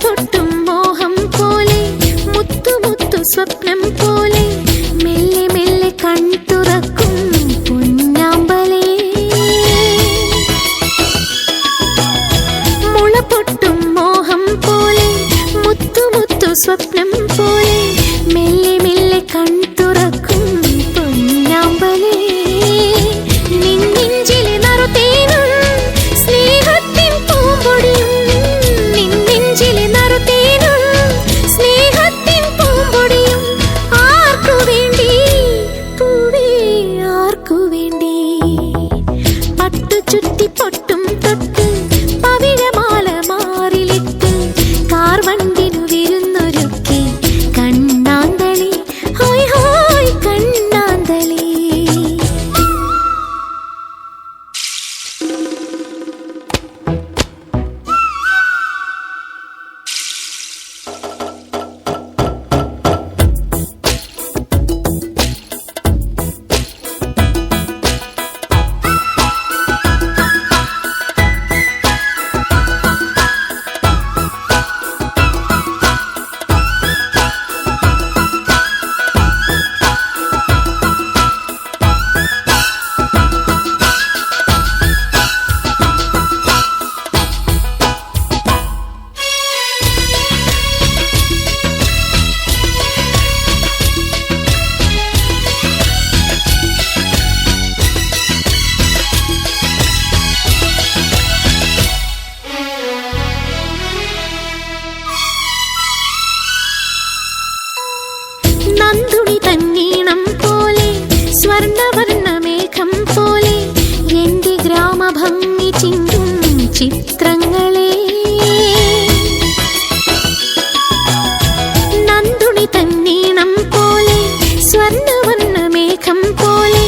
പൊട്ടും മോഹം പോലെ മുത്തു മുത്തു സ്വപ്നം പോലെ മെല്ലെ മെല്ലെ കൺതുറക്കും പൊന്നാമ്പലേ. മുള പൊട്ടും മോഹം പോലെ മുത്തു മുത്തു സ്വപ്നം പോലെ മെല്ലെ മെല്ലെ കൺതുറക്കും പൊന്നാമ്പലേ. നിന്നെഞ്ചിലെ നറുതേനും സ്നേഹത്തിൻ പൂമ്പൊടിയും ചുറ്റി പൊട്ടും തൊട്ട് പവിഴമാല മാറിലിട്ട് കാർവണ്ടിനു വിരുന്നൊരുക്കി കണ്ണാന്തളി ഹോയ് ഹോയ് കണ്ണാന്തളി. നന്ദുണി തന്നീണം പോലെ സ്വർണ്ണവർണ്ണ മേഘം പോലെ എന്റെ ഗ്രാമഭംഗി ചിന്തും ചിത്രങ്ങളെ. നന്ദുണി തന്നീണം പോലെ സ്വർണ്ണവർണ്ണ മേഘം പോലെ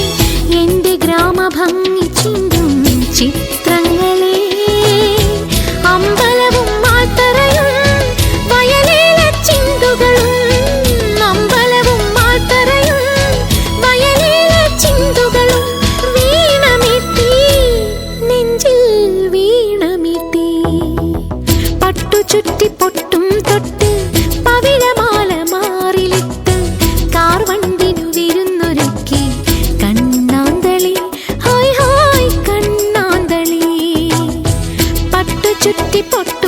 എന്റെ ഗ്രാമഭംഗി ചിന്തും ചിത്രങ്ങളെ. അമ്പലവും മാത്തറയും വയലേല ചിന്തുകളും ചുറ്റി പൊട്ടും തൊട്ട് പവിഴമാല മാറിലിട്ട് കാർവണ്ടിനു വിരുന്നൊരുക്കി കണ്ണാന്തളി ഹോയ് ഹോയ് കണ്ണാന്തളി. പട്ടു ചുറ്റി പൊട്ടും